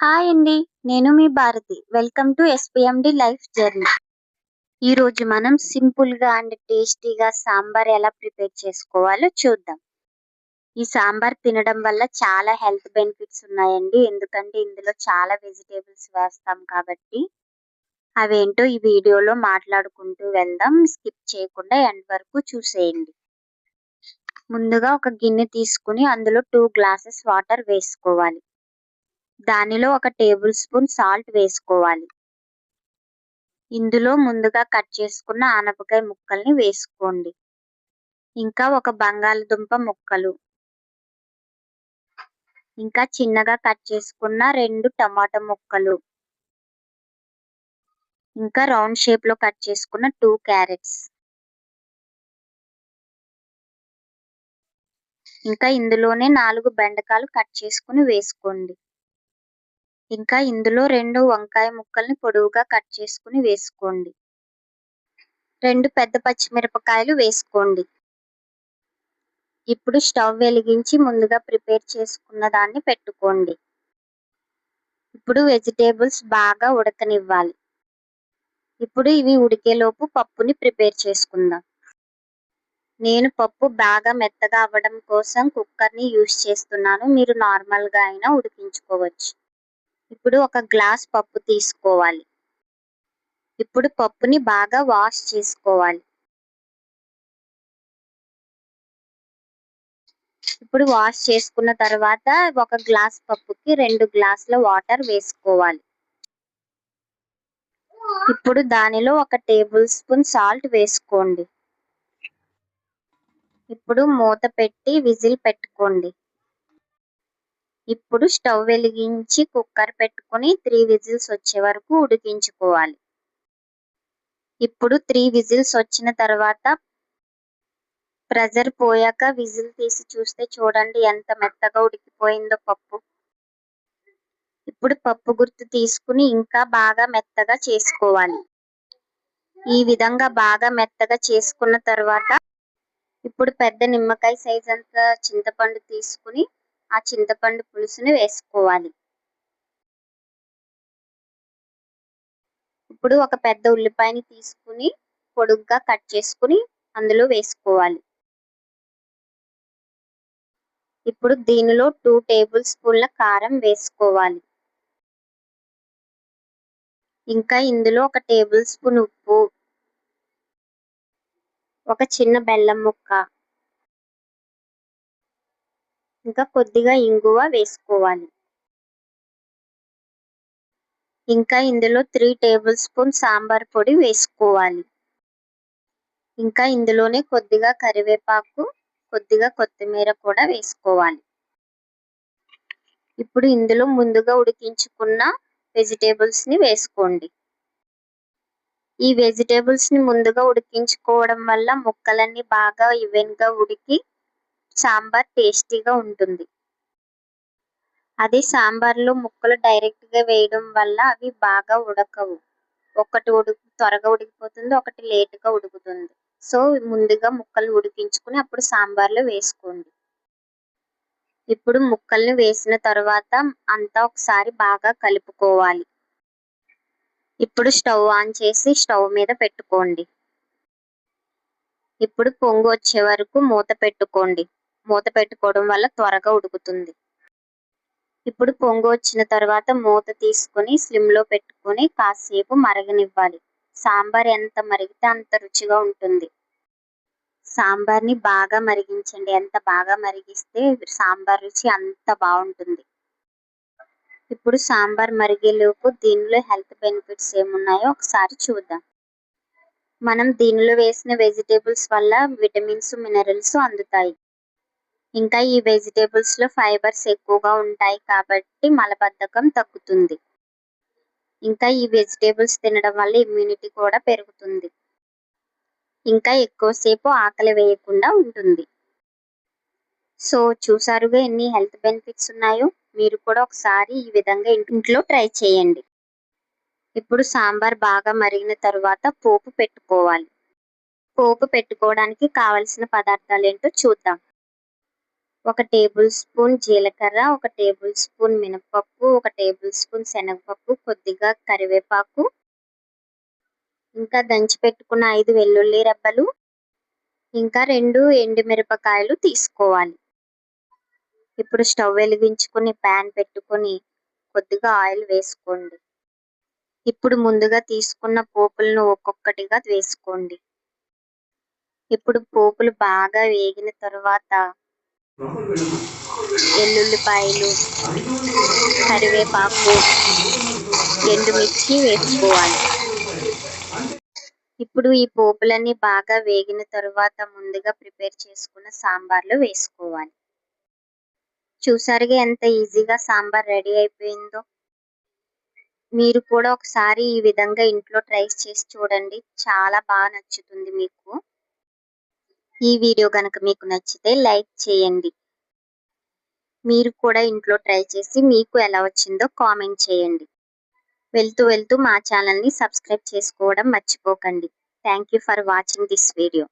Hi అండి. నేను మీ Bharathi. Welcome to SPMD life journey. ఈరోజు మనం సింపుల్‌గా అండ్ టేస్టీగా సాంబార్ ఎలా ప్రిపేర్ చేసుకోవాలో చూద్దాం. ఈ సాంబార్ తినడం వల్ల చాలా హెల్త్ బెనిఫిట్స్ ఉన్నాయండి. ఎందుకంటే ఇందులో చాలా వెజిటబుల్స్ వేస్తాం కాబట్టి. అవేంటో ఈ వీడియోలో మాట్లాడుకుంటూ వెళ్దాం. స్కిప్ చేయకుండా ఎండ్ వరకు చూసేయండి. ముందుగా ఒక గిన్నె తీసుకొని అందులో 2 గ్లాసెస్ వాటర్ వేసుకోవాలి. దానిలో ఒక టేబుల్ స్పూన్ సాల్ట్ వేసుకోవాలి. ఇందులో ముందుగా కట్ చేసుకున్న ఆనపకాయ ముక్కల్ని వేసుకోండి. ఇంకా ఒక బంగాళదుంప ముక్కలు, ఇంకా చిన్నగా కట్ చేసుకున్న 2 టమాటా ముక్కలు, ఇంకా రౌండ్ షేప్ లో కట్ చేసుకున్న 2 క్యారెట్స్, ఇంకా ఇందులోనే 4 బెండకాయలు కట్ చేసుకుని వేసుకోండి. ఇంకా ఇందులో 2 వంకాయ ముక్కల్ని పొడవుగా కట్ చేసుకుని వేసుకోండి. 2 పెద్ద పచ్చిమిరపకాయలు వేసుకోండి. ఇప్పుడు స్టవ్ వెలిగించి ముందుగా ప్రిపేర్ చేసుకున్న దాన్ని పెట్టుకోండి. ఇప్పుడు వెజిటేబుల్స్ బాగా ఉడకనివ్వాలి. ఇప్పుడు ఇవి ఉడికేలోపు పప్పుని ప్రిపేర్ చేసుకుందాం. నేను పప్పు బాగా మెత్తగా అవ్వడం కోసం కుక్కర్ని యూజ్ చేస్తున్నాను. మీరు నార్మల్గా అయినా ఉడికించుకోవచ్చు. ఇప్పుడు ఒక గ్లాస్ పప్పు తీసుకోవాలి. ఇప్పుడు పప్పుని బాగా వాష్ చేసుకోవాలి. ఇప్పుడు వాష్ చేసుకున్న తర్వాత ఒక గ్లాస్ పప్పుకి 2 గ్లాసుల వాటర్ వేసుకోవాలి. ఇప్పుడు దానిలో ఒక టేబుల్ స్పూన్ సాల్ట్ వేసుకోండి. ఇప్పుడు మూత పెట్టి విజిల్ పెట్టుకోండి. ఇప్పుడు స్టవ్ వెలిగించి కుక్కర్ పెట్టుకొని 3 విజిల్స్ వచ్చే వరకు ఉడికించుకోవాలి. ఇప్పుడు 3 విజిల్స్ వచ్చిన తర్వాత ప్రెషర్ పోయాక విజిల్ తీసి చూస్తే చూడండి ఎంత మెత్తగా ఉడికిపోయిందో పప్పు. ఇప్పుడు పప్పు గుత్తి తీసుకుని ఇంకా బాగా మెత్తగా చేసుకోవాలి. ఈ విధంగా బాగా మెత్తగా చేసుకున్న తర్వాత ఇప్పుడు పెద్ద నిమ్మకాయ సైజ్ అంత చింతపండు తీసుకుని ఆ చింతపండు పులుసుని వేసుకోవాలి. ఇప్పుడు ఒక పెద్ద ఉల్లిపాయని తీసుకుని పొడుగ్గా కట్ చేసుకుని అందులో వేసుకోవాలి. ఇప్పుడు దీనిలో 2 టేబుల్ స్పూన్ల కారం వేసుకోవాలి. ఇంకా ఇందులో ఒక టేబుల్ స్పూన్ ఉప్పు, ఒక చిన్న బెల్లం ముక్క, ఇంకా కొద్దిగా ఇంగువ వేసుకోవాలి. ఇంకా ఇందులో 3 టేబుల్ స్పూన్ సాంబార్ పొడి వేసుకోవాలి. ఇంకా ఇందులోనే కొద్దిగా కరివేపాకు, కొద్దిగా కొత్తిమీర కూడా వేసుకోవాలి. ఇప్పుడు ఇందులో ముందుగా ఉడికించుకున్న వెజిటేబుల్స్ ని వేసుకోండి. ఈ వెజిటేబుల్స్ ని ముందుగా ఉడికించుకోవడం వల్ల ముక్కలన్నీ బాగా ఈవెన్ గా ఉడికి సాంబార్ టేస్టీగా ఉంటుంది. అదే సాంబార్లో ముక్కలు డైరెక్ట్ గా వేయడం వల్ల అవి బాగా ఉడకవు. ఒకటి త్వరగా ఉడికిపోతుంది, ఒకటి లేట్ గా ఉడుకుతుంది. సో ముందుగా ముక్కలు ఉడికించుకుని అప్పుడు సాంబార్లో వేసుకోండి. ఇప్పుడు ముక్కల్ని వేసిన తర్వాత అంతా ఒకసారి బాగా కలుపుకోవాలి. ఇప్పుడు స్టవ్ ఆన్ చేసి స్టవ్ మీద పెట్టుకోండి. ఇప్పుడు పొంగు వచ్చే వరకు మూత పెట్టుకోండి. మూత పెట్టుకోవడం వల్ల త్వరగా ఉడుకుతుంది. ఇప్పుడు పొంగు వచ్చిన తర్వాత మూత తీసుకొని స్లిమ్ లో పెట్టుకొని కాసేపు మరగనివ్వాలి. సాంబార్ ఎంత మరిగితే అంత రుచిగా ఉంటుంది. సాంబార్ని బాగా మరిగించండి. ఎంత బాగా మరిగిస్తే సాంబార్ రుచి అంత బాగుంటుంది. ఇప్పుడు సాంబార్ మరిగేలోపు దీనిలో హెల్త్ బెనిఫిట్స్ ఏమున్నాయో ఒకసారి చూద్దాం. మనం దీనిలో వేసిన వెజిటేబుల్స్ వల్ల విటమిన్స్, మినరల్స్ అందుతాయి. ఇంకా ఈ వెజిటేబుల్స్ లో ఫైబర్స్ ఎక్కువగా ఉంటాయి కాబట్టి మలబద్ధకం తగ్గుతుంది. ఇంకా ఈ వెజిటేబుల్స్ తినడం వల్ల ఇమ్యూనిటీ కూడా పెరుగుతుంది. ఇంకా ఎక్కువసేపు ఆకలి వేయకుండా ఉంటుంది. సో చూసారుగా ఎన్ని హెల్త్ బెనిఫిట్స్ ఉన్నాయో. మీరు కూడా ఒకసారి ఈ విధంగా ఇంట్లో ట్రై చేయండి. ఇప్పుడు సాంబార్ బాగా మరిగిన తర్వాత పోపు పెట్టుకోవాలి. పోపు పెట్టుకోవడానికి కావలసిన పదార్థాలు ఏంటో చూద్దాం. 1 టేబుల్ స్పూన్ జీలకర్ర, 1 టేబుల్ స్పూన్ మినపప్పు, 1 టేబుల్ స్పూన్ శనగపప్పు, కొద్దిగా కరివేపాకు, ఇంకా దంచి పెట్టుకున్న 5 వెల్లుల్లి రెబ్బలు, ఇంకా 2 ఎండుమిరపకాయలు తీసుకోవాలి. ఇప్పుడు స్టవ్ వెలిగించుకొని ప్యాన్ పెట్టుకొని కొద్దిగా ఆయిల్ వేసుకోండి. ఇప్పుడు ముందుగా తీసుకున్న పోపులను ఒక్కొక్కటిగా వేసుకోండి. ఇప్పుడు పోపులు బాగా వేగిన తర్వాత ఎల్లుల్లిపాయలు, కరివేపాకు, ఎండుమిర్చి వేసుకోవాలి. ఇప్పుడు ఈ పోపులన్నీ బాగా వేగిన తర్వాత ముందుగా ప్రిపేర్ చేసుకున్న సాంబార్లో వేసుకోవాలి. చూసారుగా ఎంత ఈజీగా సాంబార్ రెడీ అయిపోయిందో. మీరు కూడా ఒకసారి ఈ విధంగా ఇంట్లో ట్రై చేసి చూడండి. చాలా బాగా నచ్చుతుంది మీకు. ఈ వీడియో కనుక మీకు నచ్చితే లైక్ చేయండి. మీరు కూడా ఇంట్లో ట్రై చేసి మీకు ఎలా వచ్చిందో కామెంట్ చేయండి. వెళ్తూ మా ఛానల్ని సబ్స్క్రైబ్ చేసుకోవడం మర్చిపోకండి. Thank you for watching this video.